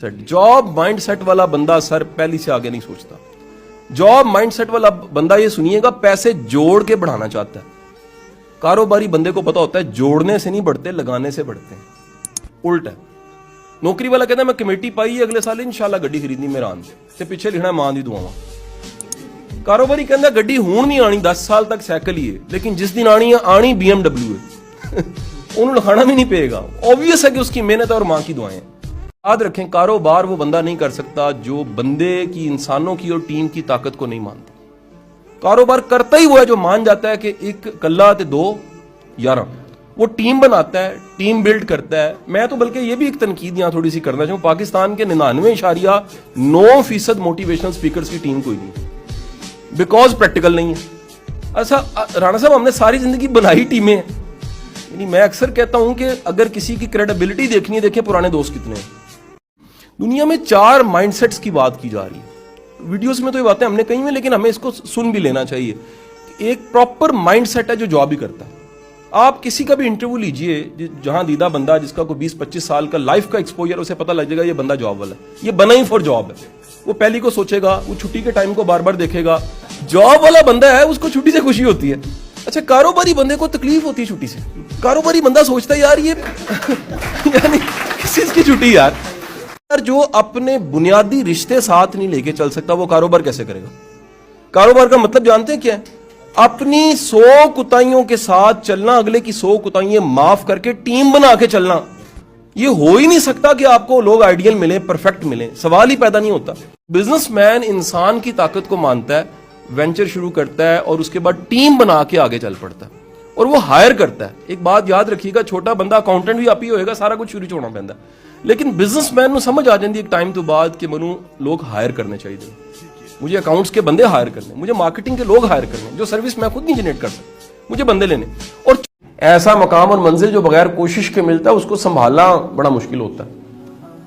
Job mindset वाला बंदा sir पहली से आगे नहीं सोचता। जॉब माइंडसेट वाला बंदा, ये सुनिएगा, पैसे जोड़ के बढ़ाना चाहता है। कारोबारी बंदे को पता होता है जोड़ने से नहीं बढ़ते, लगाने से बढ़ते हैं। उल्टा है। नौकरी वाला कहता है मैं कमेटी पाई अगले साल इंशाल्लाह गड्डी खरीदनी मेरा आन ते पिछे लिखना मां दी दुआवां। कारोबारी कहता गड्डी हूं नहीं आनी, 10 साल तक साइकिल ही है, लेकिन जिस दिन आनी है आनी BMW है। उन्होंने लिखाना भी नहीं पेगा। ऑब्वियस है कि उसकी मेहनत और मां की दुआएं। याद रखें, कारोबार वो बंदा नहीं कर सकता जो बंदे की, इंसानों की और टीम की ताकत को नहीं मानता। कारोबार करता ही वो है जो मान जाता है कि एक कल्ला ते दो 11। वो टीम बनाता है, टीम बिल्ड करता है। मैं तो बल्कि ये भी एक तनकीद यहां थोड़ी सी करना चाहूँ, पाकिस्तान के 99.9% मोटिवेशनल स्पीकर्स की टीम कोई नहीं, बिकॉज प्रैक्टिकल नहीं है। अच्छा राणा साहब, हमने सारी जिंदगी बनाई टीमें हैं। यानी मैं अक्सर कहता हूं कि अगर किसी की क्रेडिबिलिटी देखनी है, देखिए पुराने दोस्त कितने हैं। दुनिया में 4 माइंडसेट्स की बात की जा रही है। वीडियोस में तो ये बातें हमने कही हैं, लेकिन हमें इसको सुन भी लेना चाहिए। एक प्रॉपर माइंडसेट है जो जॉब ही करता है। आप किसी का भी इंटरव्यू लीजिए, जहां दीदा बंदा जिसका कोई 20-25 साल का लाइफ का एक्सपोजर, उसे पता लग जाएगा ये बंदा जॉब वाला है, ये बना ही फॉर जॉब है। वो पहली को सोचेगा, वो छुट्टी के टाइम को बार बार देखेगा। जॉब वाला बंदा है, उसको छुट्टी से खुशी होती है। अच्छा, कारोबारी बंदे को तकलीफ होती है छुट्टी से। कारोबारी बंदा सोचता है यार ये यानी किस चीज की छुट्टी यार। जो अपने बुनियादी रिश्ते साथ नहीं लेके चल सकता, वो कारोबार कैसे करेगा? कारोबार का मतलब जानते हैं क्या है? अपनी 100 कुताइयों के साथ चलना, अगले की 100 कुताइयां माफ करके टीम बना के चलना। ये हो ही नहीं सकता कि आपको लोग आइडियल मिले, परफेक्ट मिले, सवाल ही पैदा नहीं होता। बिजनेसमैन इंसान की ताकत को मानता है, वेंचर शुरू करता है और उसके बाद टीम बना के आगे चल पड़ता है और वो हायर करता है। एक बात याद रखिएगा, छोटा बंदा अकाउंटेंट भी आप ही होएगा, सारा कुछ शुरू छोड़ना पैंदा, लेकिन बिजनेसमैन ਨੂੰ समझ आ जाती है एक टाइम तो बाद कि मनु लोग हायर करने चाहिए। मुझे अकाउंट्स के बंदे हायर करने, मुझे मार्केटिंग के लोग हायर करने, जो सर्विस मैं खुद नहीं जनरेट कर सकता, मुझे बंदे लेने। और ऐसा मकाम और मंजिल जो बगैर कोशिश के मिलता है, उसको संभालना बड़ा मुश्किल होता है।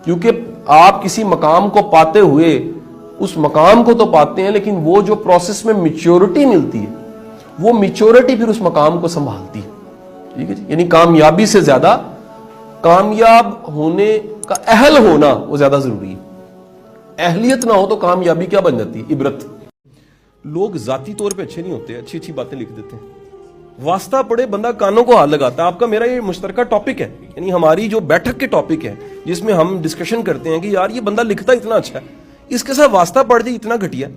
क्योंकि आप किसी मकाम को पाते हुए उस मकाम को तो पाते हैं, लेकिन वो जो प्रोसेस में मैच्योरिटी मिलती है, वो मैच्योरिटी फिर उस मकाम को संभालती है। ठीक है जी। यानी कामयाबी से ज्यादा कामयाब होने का अहल होना वो ज्यादा जरूरी है। अहलियत ना हो तो कामयाबी क्या बन जाती है? इबरत। लोग जाती तौर पे अच्छे नहीं होते, अच्छी अच्छी बातें लिख देते हैं। वास्ता पड़े बंदा कानों को हाथ लगाता है। आपका मेरा ये मुश्तरका टॉपिक है, यानी हमारी जो बैठक के टॉपिक है, जिसमें हम डिस्कशन करते हैं कि यार ये बंदा लिखता इतना अच्छा है, इसके साथ वास्ता पड़ जाए इतना घटिया।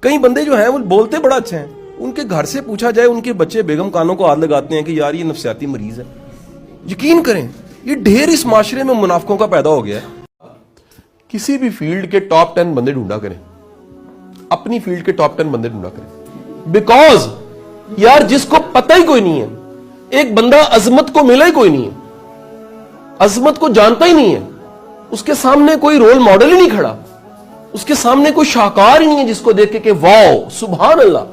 कई बंदे जो हैं वो बोलते बड़ा अच्छा है, उनके घर से पूछा जाए, उनके बच्चे बेगम कानों को हाथ लगाते हैं कि यार ये नफसियाती मरीज है। यकीन करें, ये ढेर इस माशरे में मुनाफिकों का पैदा हो गया है। किसी भी फील्ड के टॉप 10 बंदे ढूंढा करें, अपनी फील्ड के टॉप 10 बंदे ढूंढा करें। बिकॉज यार जिसको पता ही कोई नहीं है, एक बंदा अजमत को मिला ही कोई नहीं है, अजमत को जानता ही नहीं है, उसके सामने कोई रोल मॉडल ही नहीं खड़ा, उसके सामने कोई शाहकार ही नहीं है जिसको देख के वाओ सुभान अल्लाह,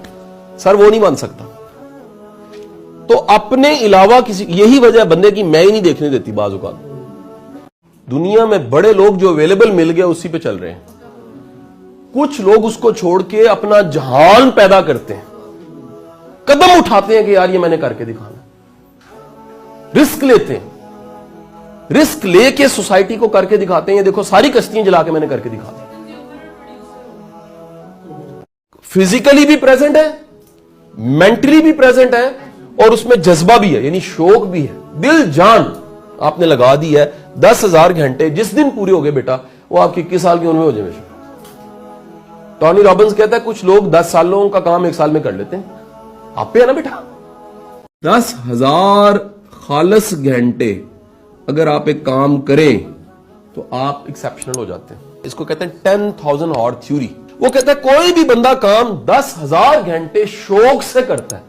सर वो नहीं मान सकता। तो अपने अलावा किसी, यही वजह बंदे की मैं ही नहीं देखने देती बाज़ औक़ात। दुनिया में बड़े लोग जो अवेलेबल मिल गए उसी पे चल रहे हैं। कुछ लोग उसको छोड़ के अपना जहान पैदा करते हैं, कदम उठाते हैं कि यार ये मैंने करके दिखाना, रिस्क लेते हैं, रिस्क लेके सोसाइटी को करके दिखाते हैं, ये देखो सारी कश्तियां जला के मैंने करके दिखा दी। फिजिकली भी प्रेजेंट है, मेंटली भी प्रेजेंट है, और उसमें जज्बा भी है, यानी शौक भी है, दिल जान आपने लगा दी है। 10,000 घंटे जिस दिन पूरे हो गए बेटा, वो आपकी 21 साल की उम्र में हो जाए। टॉनी रॉबिन्स कहता है कुछ लोग 10 सालों का काम 1 साल में कर लेते हैं। आप पे है ना बेटा, 10,000 खालस घंटे अगर आप एक काम करें तो आप एक्सेप्शनल हो जाते हैं। इसको कहते हैं 10,000 हॉर थ्योरी। वो कहता है कोई भी बंदा काम 10,000 घंटे शौक से करता है।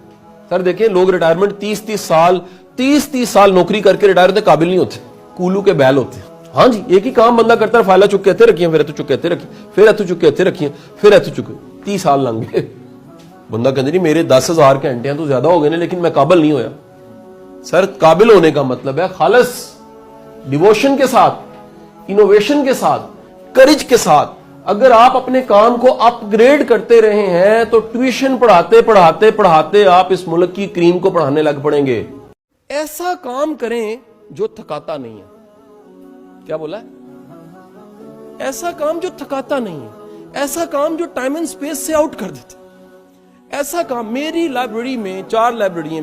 सर देखिए, लोग रिटायरमेंट 30-30 साल नौकरी करके रिटायर होते, काबिल नहीं होते, कूलू के बैल होते। हाँ जी, एक ही काम बंदा करता है, फाइला चुक कहते रखिए, फिर एतु चुक कहते रखिए, फिर एतु चुक कहते रखिए, फिर एतु चुक। 30 साल लंघ गए। बंदा कहते नहीं मेरे 10,000 घंटे हैं तो ज्यादा हो गए ना, लेकिन मैं काबिल नहीं होया। सर काबिल होने का मतलब है खालस डिवोशन के साथ, इनोवेशन के साथ, करेज के साथ अगर आप अपने काम को अपग्रेड करते रहे हैं तो ट्यूशन पढ़ाते पढ़ाते पढ़ाते आप इस मुल्क की क्रीम को पढ़ाने लग पड़ेंगे। ऐसा काम करें जो थकाता नहीं है। क्या बोला है? ایسا کام جو تھکاتا نہیں ہے، ایسا کام جو ٹائم اینڈ سپیس سے آؤٹ کر دیتا، ایسا کام. میری لائبریری میں 4 لائبریری ہیں،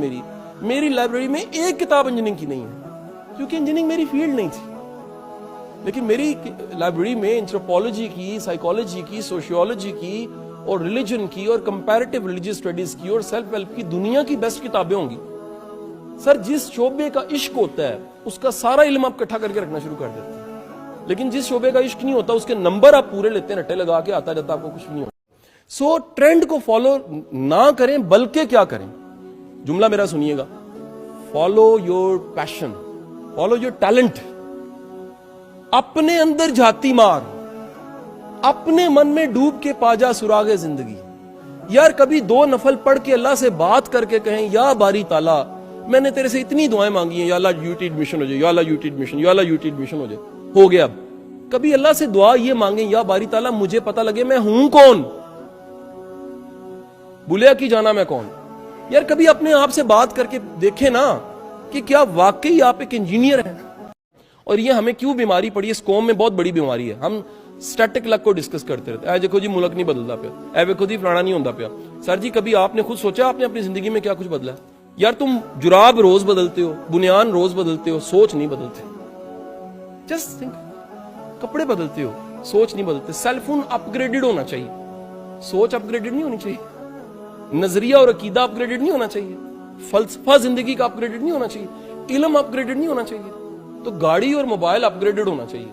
میری لائبریری میں ایک کتاب انجینئرنگ کی نہیں ہے، کیونکہ انجینئرنگ میری فیلڈ نہیں تھی. لیکن میری لائبریری میں اینتھروپولوجی کی، سائیکالوجی کی، سوشیولوجی کی اور ریلیجن کی اور کمپیریٹیو ریلیجیس اسٹڈیز کی اور سیلف ہیلپ کی دنیا کی بیسٹ کتابیں ہوں گی. سر جس شعبے کا عشق ہوتا ہے اس کا سارا علم آپ اکٹھا کر کے رکھنا شروع کر دیتے ہیں. لیکن جس شعبے کا عشق نہیں ہوتا اس کے نمبر آپ پورے لیتے ہیں، رٹے لگا کے آتا جاتا، آپ کو کچھ نہیں ہوتا. سو ٹرینڈ کو فالو نہ کریں بلکہ کیا کریں، جملہ میرا سنیے گا، follow your passion, follow your talent. اپنے اندر جھاتی مار، اپنے من میں ڈوب کے پا جا سراغ زندگی. یار کبھی 2 نفل پڑھ کے اللہ سے بات کر کے کہیں یا باری تعالیٰ میں نے تیرے سے اتنی دعائیں مانگی ہیں، یا اللہ یو ٹی ایڈمیشن ہو جائے، یا اللہ یو ٹی ایڈمیشن، یا اللہ یو ٹی ایڈمیشن ہو جائے، ہو گیا. اب کبھی اللہ سے دعا یہ مانگیں، یا باری تعالیٰ مجھے پتہ لگے میں ہوں کون، بلیا کی جانا میں کون. یار کبھی اپنے آپ سے بات کر کے دیکھیں نا کہ کیا واقعی آپ ایک انجینئر ہیں. اور یہ ہمیں کیوں بیماری پڑی ہے، اس قوم میں بہت بڑی بیماری ہے. ہم سٹیٹک لک کو ڈسکس کرتے رہتے ہیں، اے دیکھو جی ملک نہیں بدلتا پیا، اے دیکھو جی فلانا نہیں ہوتا پیا. سر جی کبھی آپ نے خود سوچا آپ نے اپنی زندگی میں کیا کچھ بدلا ہے؟ یار تم جراب روز بدلتے ہو، بنیان روز بدلتے ہو، سوچ نہیں بدلتے. جسٹ تھنک، کپڑے بدلتے ہو، سوچ نہیں بدلتے. سیل فون اپ گریڈڈ ہونا چاہیے، سوچ اپ گریڈڈ نہیں ہونی چاہیے. نظریہ اور عقیدہ اپ گریڈڈ نہیں ہونا چاہیے. فلسفہ زندگی کا اپ گریڈڈ نہیں ہونا چاہیے. علم اپ گریڈڈ نہیں ہونا چاہیے. تو گاڑی اور موبائل اپ گریڈڈ ہونا چاہیے،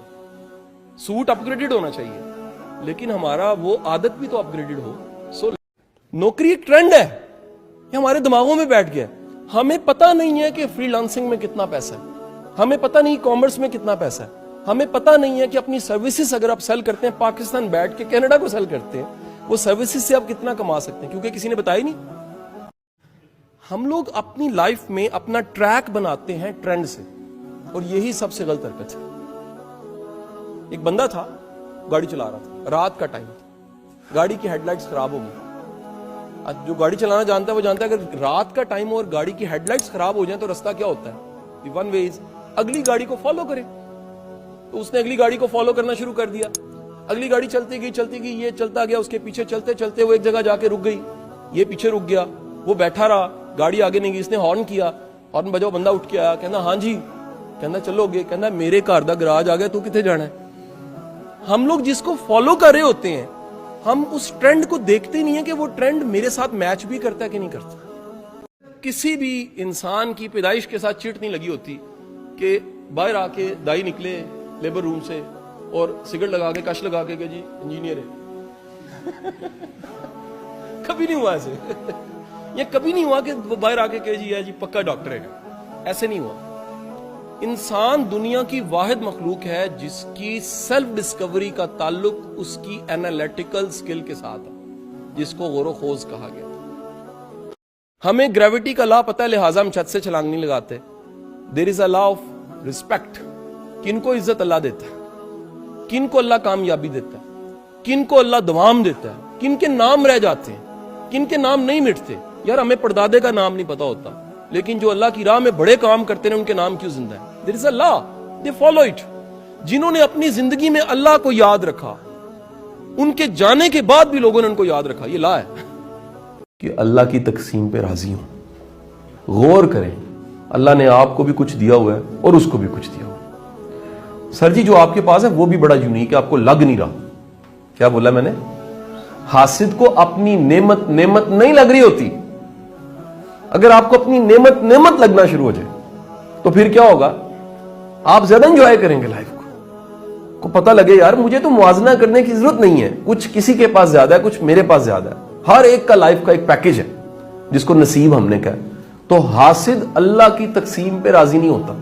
سوٹ اپ گریڈڈ ہونا چاہیے، لیکن ہمارا وہ عادت بھی تو اپ گریڈڈ ہو. سو نوکری ایک ٹرینڈ ہے، یہ ہمارے دماغوں میں بیٹھ گیا. ہمیں پتہ نہیں ہے کہ فری لانسنگ میں کتنا پیسہ ہے، ہمیں پتہ نہیں کامرس میں کتنا پیسہ ہے، ہمیں پتہ نہیں ہے کہ اپنی سروسز اگر آپ سیل کرتے ہیں پاکستان بیٹھ کے کینیڈا کو سیل کرتے ہیں، وہ سروسز سے آپ کتنا کما سکتے ہیں، کیونکہ کسی نے بتایا نہیں. ہم لوگ اپنی لائف میں اپنا ٹریک بناتے ہیں ٹرینڈ سے، اور یہی سب سے غلط حرکت ہے. ایک بندہ تھا گاڑی چلا رہا تھا، رات کا ٹائم تھا، گاڑی کی ہیڈ لائٹس خراب ہو گئی. جو گاڑی چلانا جانتا ہے وہ جانتا ہے اگر رات کا ٹائم اور گاڑی کی ہیڈ لائٹس خراب ہو جائیں تو رستہ کیا ہوتا ہے، ون ویز، اگلی گاڑی کو فالو کرے. تو اس نے اگلی گاڑی کو فالو کرنا شروع کر دیا. اگلی گاڑی چلتی گئی، یہ چلتا گیا، اس کے پیچھے چلتے چلتے وہ ایک جگہ جا کے رک گئی، یہ پیچھے رک گیا، وہ بیٹھا رہا، گاڑی آگے نہیں گئی. اس نے ہارن کیا، ہارن بجاؤ، بندہ اٹھ کے آیا، کہنا ہاں جی، کہنا چلو گے، کہنا میرے گھر دا گراج آ گیا، تو کتنے جانا ہے. ہم لوگ جس کو فالو کر رہے ہوتے ہیں ہم اس ٹرینڈ کو دیکھتے نہیں ہیں کہ وہ ٹرینڈ میرے ساتھ میچ بھی کرتا ہے کہ نہیں کرتا. کسی بھی انسان کی پیدائش کے ساتھ چٹ نہیں لگی ہوتی کہ باہر آ کے دائی نکلے لیبر روم سے اور سگریٹ لگا کے کش لگا کے کہ جی انجینئر ہے. کبھی نہیں ہوا ایسے. یہ کبھی نہیں ہوا کہ وہ باہر آ کے کہ جی ہے جی پکا ڈاکٹر ہے. ایسے نہیں ہوا. انسان دنیا کی واحد مخلوق ہے جس کی سیلف ڈسکوری کا تعلق اس کی اینالیٹیکل سکل کے ساتھ ہے، جس کو غور و خوض کہا گیا. ہمیں گریوٹی کا لا پتہ ہے، لہٰذا ہم چھت سے چھلانگ نہیں لگاتے. دیر از اے لا آف ریسپیکٹ. کن کو عزت اللہ دیتا ہے، کن کو اللہ کامیابی دیتا ہے، کن کو اللہ دوام دیتا ہے، کن کے نام رہ جاتے ہیں، کن کے نام نہیں مٹتے. یار ہمیں پردادے کا نام نہیں پتا ہوتا، لیکن جو اللہ کی راہ میں بڑے کام کرتے ہیں ان کے نام کیوں زندہ ہیں. دیر از اے لا، دے فالو اٹ. جنہوں نے اپنی زندگی میں اللہ کو یاد رکھا، ان کے جانے کے بعد بھی لوگوں نے ان کو یاد رکھا. یہ لا ہے کہ اللہ کی تقسیم پہ راضی ہوں. غور کریں، اللہ نے آپ کو بھی کچھ دیا ہوا ہے اور اس کو بھی کچھ دیا ہوا ہے. سر جی جو آپ کے پاس ہے وہ بھی بڑا یونیک ہے، آپ کو لگ نہیں رہا. کیا بولا میں نے؟ حاسد کو اپنی نعمت نہیں لگ رہی ہوتی. اگر آپ کو اپنی نعمت لگنا شروع ہو جائے تو پھر کیا ہوگا؟ آپ زیادہ انجوائے کریں گے لائف کو پتہ لگے یار مجھے تو موازنہ کرنے کی ضرورت نہیں ہے، کچھ کسی کے پاس زیادہ ہے، کچھ میرے پاس زیادہ ہے. ہر ایک کا لائف کا ایک پیکج ہے جس کو نصیب ہم نے کہا. تو حاسد اللہ کی تقسیم پہ راضی نہیں ہوتا.